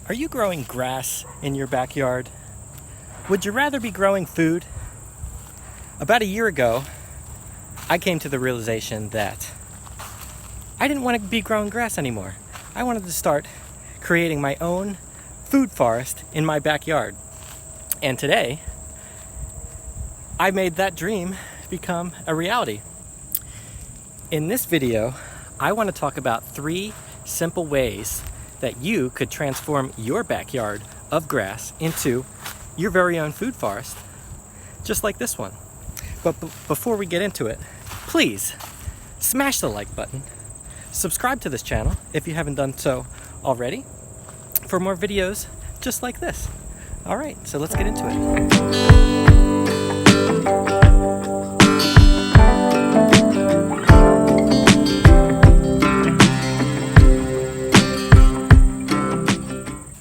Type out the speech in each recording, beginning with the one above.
Are you growing grass in your backyard? Would you rather be growing food? About a year ago, I came to the realization that I didn't want to be growing grass anymore. I wanted to start creating my own food forest in my backyard. And today, I made that dream become a reality. In this video, I want to talk about 3 simple ways that you could transform your backyard of grass into your very own food forest, just like this one. But before we get into it, please smash the like button, subscribe to this channel if you haven't done so already, for more videos just like this. All right, so let's get into it.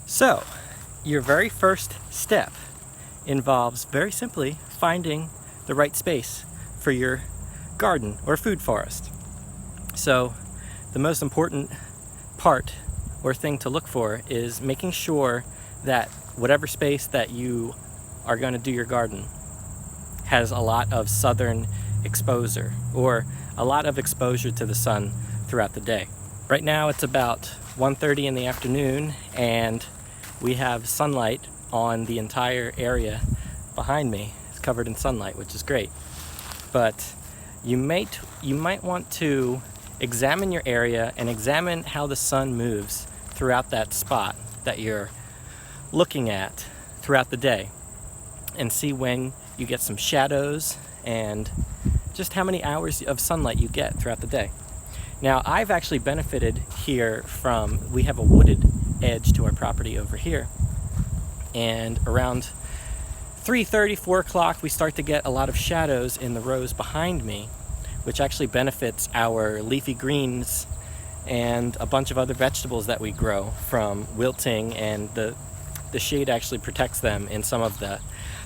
So, your very first step involves very simply finding the right space for your garden or food forest. So, the most important part or thing to look for is making sure that whatever space that you are going to do your garden has a lot of southern exposure, or a lot of exposure to the sun throughout the day. Right now it's about 1:30 in the afternoon, and we have sunlight on the entire area behind me. It's covered in sunlight, which is great. But you might want to examine your area and examine how the sun moves throughout that spot that you're looking at throughout the day, and see when you get some shadows and just how many hours of sunlight you get throughout the day. Now, I've actually benefited here from, we have a wooded edge to our property over here, and around 3:30, 4 o'clock, we start to get a lot of shadows in the rows behind me, which actually benefits our leafy greens and a bunch of other vegetables that we grow from wilting, and the shade actually protects them in some of the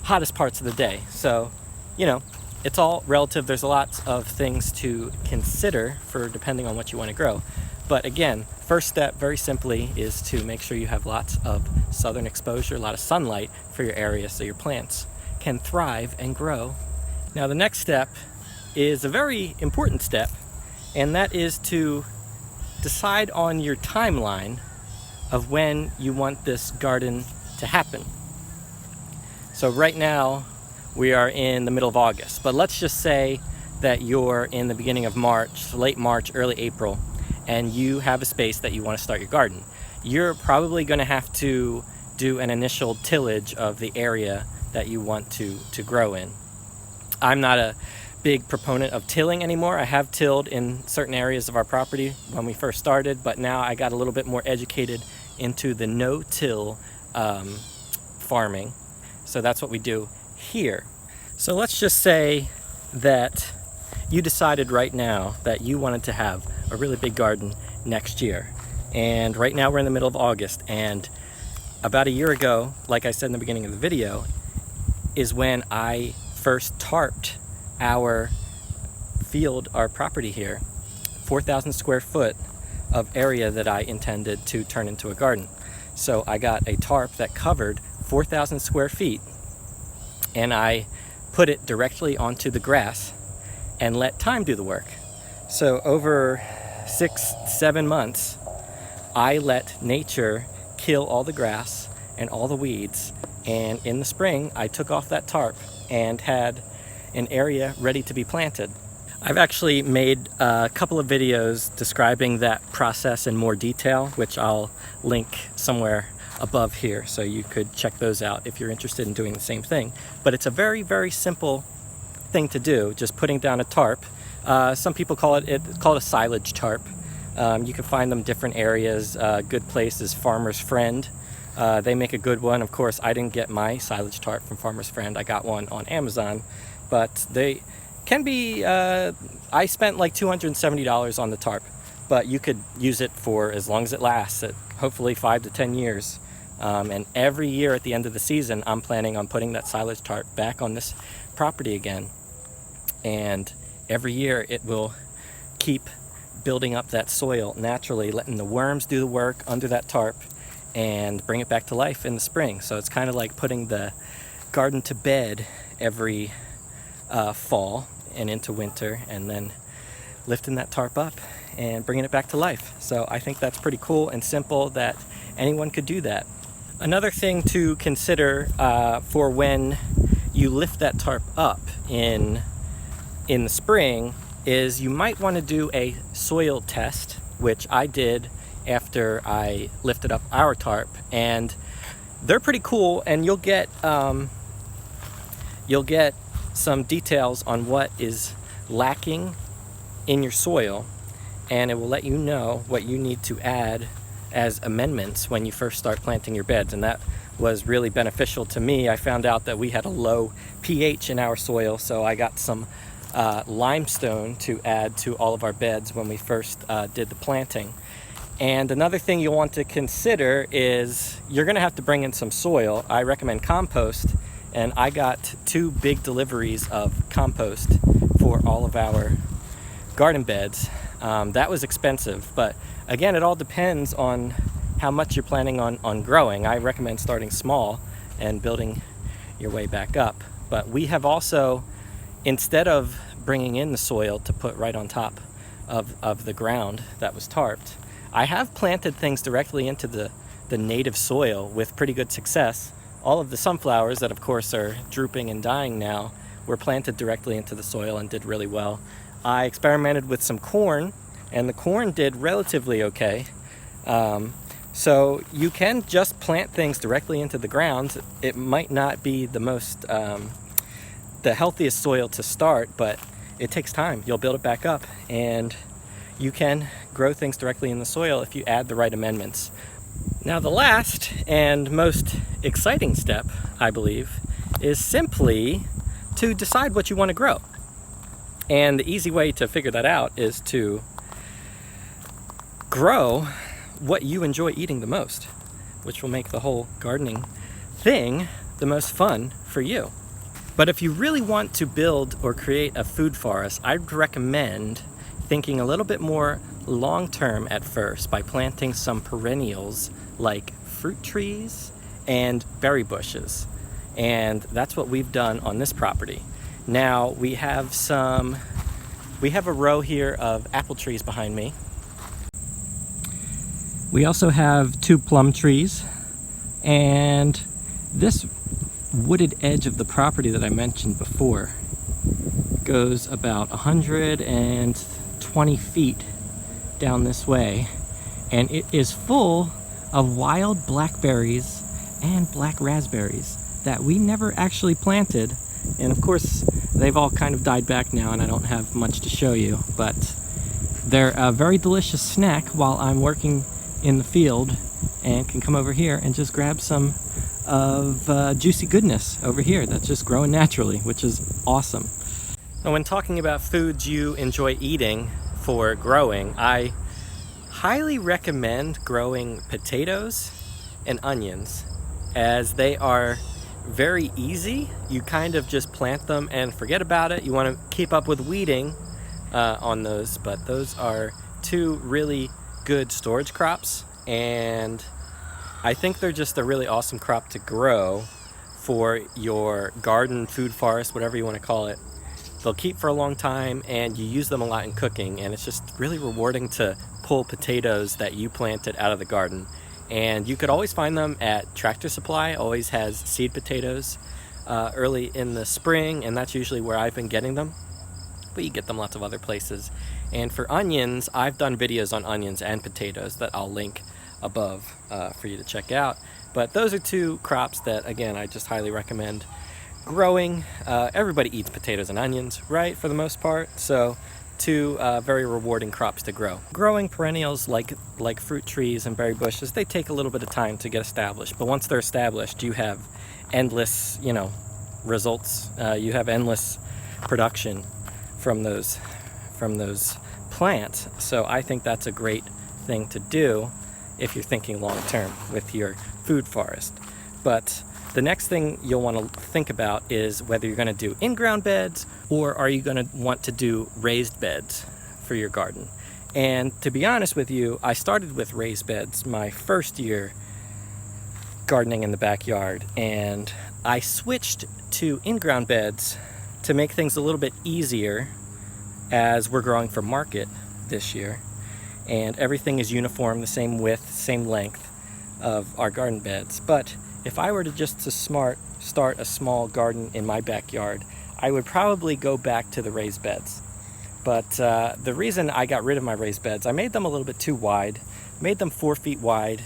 hottest parts of the day. So, you know, it's all relative. There's a lot of things to consider for depending on what you want to grow. But again, first step, very simply, is to make sure you have lots of southern exposure, a lot of sunlight for your area so your plants can thrive and grow. Now, the next step is a very important step, and that is to decide on your timeline of when you want this garden to happen. So right now, we are in the middle of August, but let's just say that you're in the beginning of March, late March, early April, and you have a space that you want to start your garden. You're probably going to have to do an initial tillage of the area that you want to grow in. I'm not a big proponent of tilling anymore. I have tilled in certain areas of our property when we first started, but now I got a little bit more educated into the no-till farming. So that's what we do here. So let's just say that you decided right now that you wanted to have a really big garden next year. And right now we're in the middle of August, and about a year ago, like I said in the beginning of the video, is when I first tarped our field, our property here, 4,000 square foot of area that I intended to turn into a garden. So I got a tarp that covered 4,000 square feet, and I put it directly onto the grass and let time do the work. So over 6-7 months, I let nature kill all the grass and all the weeds, and in the spring I took off that tarp and had an area ready to be planted. I've actually made a couple of videos describing that process in more detail, which I'll link somewhere above here, so you could check those out if you're interested in doing the same thing. But it's a very, very simple thing to do, just putting down a tarp. Some people call it a silage tarp. You can find them different areas. Good place is Farmer's Friend. They make a good one. Of course, I didn't get my silage tarp from Farmer's Friend. I got one on Amazon, but they can be, I spent like $270 on the tarp, but you could use it for as long as it lasts, hopefully 5 to 10 years. And every year at the end of the season, I'm planning on putting that silage tarp back on this property again. And every year it will keep building up that soil naturally, letting the worms do the work under that tarp, and bring it back to life in the spring. So it's kind of like putting the garden to bed every fall and into winter, and then lifting that tarp up and bringing it back to life. So I think that's pretty cool and simple that anyone could do that. Another thing to consider for when you lift that tarp up in the spring is you might want to do a soil test, which I did after I lifted up our tarp, and they're pretty cool, and you'll get some details on what is lacking in your soil, and it will let you know what you need to add as amendments when you first start planting your beds. And that was really beneficial to me. I found out that we had a low pH in our soil, so I got some limestone to add to all of our beds when we first did the planting. And another thing you'll want to consider is you're going to have to bring in some soil. I recommend compost, and I got 2 big deliveries of compost for all of our garden beds. That was expensive, but again, it all depends on how much you're planning on growing. I recommend starting small and building your way back up. But we have also, instead of bringing in the soil to put right on top of the ground that was tarped, I have planted things directly into the native soil with pretty good success. All of the sunflowers that of course are drooping and dying now were planted directly into the soil and did really well. I experimented with some corn, and the corn did relatively okay. So you can just plant things directly into the ground. It might not be the most, the healthiest soil to start, but it takes time. You'll build it back up, and you can grow things directly in the soil if you add the right amendments. Now, the last and most exciting step, I believe, is simply to decide what you want to grow. And the easy way to figure that out is to grow what you enjoy eating the most, which will make the whole gardening thing the most fun for you. But if you really want to build or create a food forest, I'd recommend thinking a little bit more long-term at first by planting some perennials like fruit trees and berry bushes. And that's what we've done on this property. Now we have a row here of apple trees behind me. We also have 2 plum trees, and this wooded edge of the property that I mentioned before goes about 120 feet down this way, and it is full of wild blackberries and black raspberries that we never actually planted. And of course, they've all kind of died back now, and I don't have much to show you, but they're a very delicious snack while I'm working in the field, and can come over here and just grab some of juicy goodness over here that's just growing naturally, which is awesome. Now, when talking about foods you enjoy eating for growing, I highly recommend growing potatoes and onions, as they are very easy. You kind of just plant them and forget about it. You want to keep up with weeding on those, but those are 2 really good storage crops, and I think they're just a really awesome crop to grow for your garden, food forest, whatever you want to call it. They'll keep for a long time, and you use them a lot in cooking, and it's just really rewarding to pull potatoes that you planted out of the garden. And you could always find them at Tractor Supply. Always has seed potatoes early in the spring, and that's usually where I've been getting them. But you get them lots of other places. And for onions, I've done videos on onions and potatoes that I'll link above for you to check out. But those are 2 crops that, again, I just highly recommend growing. Everybody eats potatoes and onions, right, for the most part. So 2 very rewarding crops to grow. Growing perennials like fruit trees and berry bushes, they take a little bit of time to get established. But once they're established, you have endless, results. You have endless production from those plants. So I think that's a great thing to do if you're thinking long term with your food forest. But the next thing you'll want to think about is whether you're going to do in-ground beds, or are you going to want to do raised beds for your garden. And to be honest with you, I started with raised beds my first year gardening in the backyard, and I switched to in-ground beds to make things a little bit easier as we're growing for market this year, and everything is uniform, the same width, same length of our garden beds. But if I were to start a small garden in my backyard, I would probably go back to the raised beds. But the reason I got rid of my raised beds, I made them a little bit too wide, made them 4 feet wide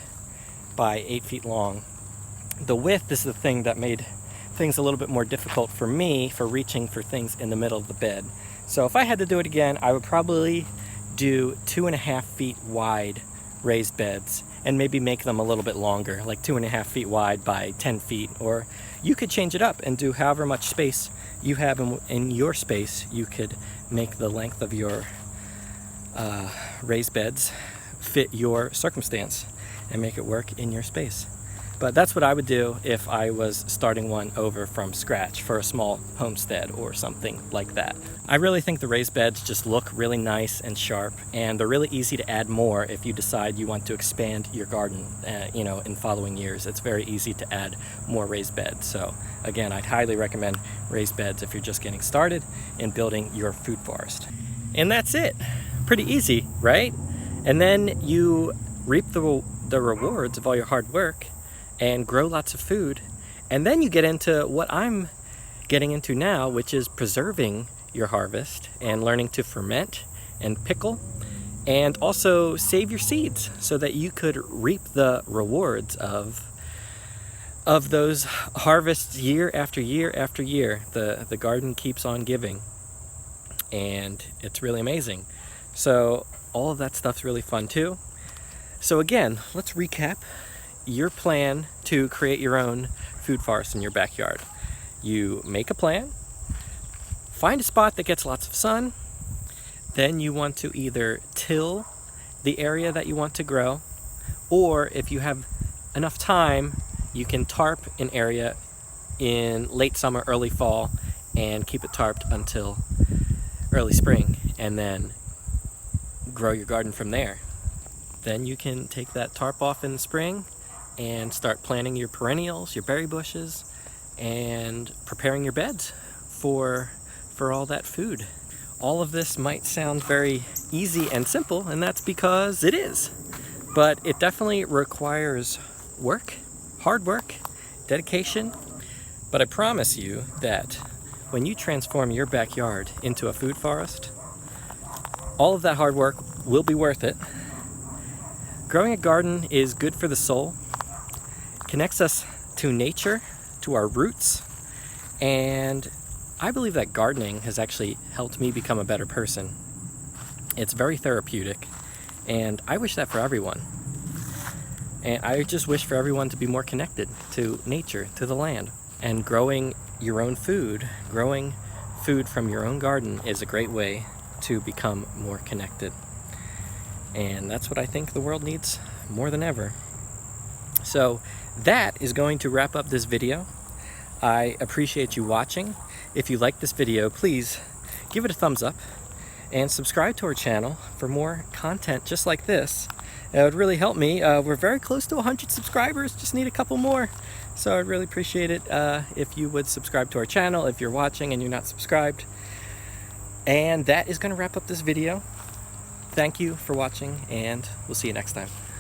by 8 feet long. The width is the thing that made things a little bit more difficult for me for reaching for things in the middle of the bed. So if I had to do it again, I would probably do 2.5 feet wide raised beds and maybe make them a little bit longer, like 2.5 feet wide by 10 feet. Or you could change it up and do however much space you have in your space. You could make the length of your raised beds fit your circumstance and make it work in your space. But that's what I would do if I was starting one over from scratch for a small homestead or something like that. I really think the raised beds just look really nice and sharp, and they're really easy to add more if you decide you want to expand your garden in following years. It's very easy to add more raised beds. So again, I'd highly recommend raised beds if you're just getting started in building your food forest. And that's it. Pretty easy, right? And then you reap the rewards of all your hard work and grow lots of food. And then you get into what I'm getting into now, which is preserving your harvest and learning to ferment and pickle, and also save your seeds so that you could reap the rewards of those harvests year after year after year. The garden keeps on giving, and it's really amazing. So all of that stuff's really fun too. So again, let's recap your plan to create your own food forest in your backyard. You make a plan, find a spot that gets lots of sun, then you want to either till the area that you want to grow, or if you have enough time, you can tarp an area in late summer, early fall, and keep it tarped until early spring, and then grow your garden from there. Then you can take that tarp off in the spring and start planting your perennials, your berry bushes, and preparing your beds for all that food. All of this might sound very easy and simple, and that's because it is. But it definitely requires work, hard work, dedication. But I promise you that when you transform your backyard into a food forest, all of that hard work will be worth it. Growing a garden is good for the soul, connects us to nature, to our roots, and I believe that gardening has actually helped me become a better person. It's very therapeutic, and I wish that for everyone. And I just wish for everyone to be more connected to nature, to the land. And growing your own food, growing food from your own garden is a great way to become more connected. And that's what I think the world needs more than ever. So that is going to wrap up this video. I appreciate you watching. If you like this video, please give it a thumbs up and subscribe to our channel for more content just like this. It would really help me. We're very close to 100 subscribers, just need a couple more. So I'd really appreciate it if you would subscribe to our channel if you're watching and you're not subscribed. And that is going to wrap up this video. Thank you for watching, and we'll see you next time.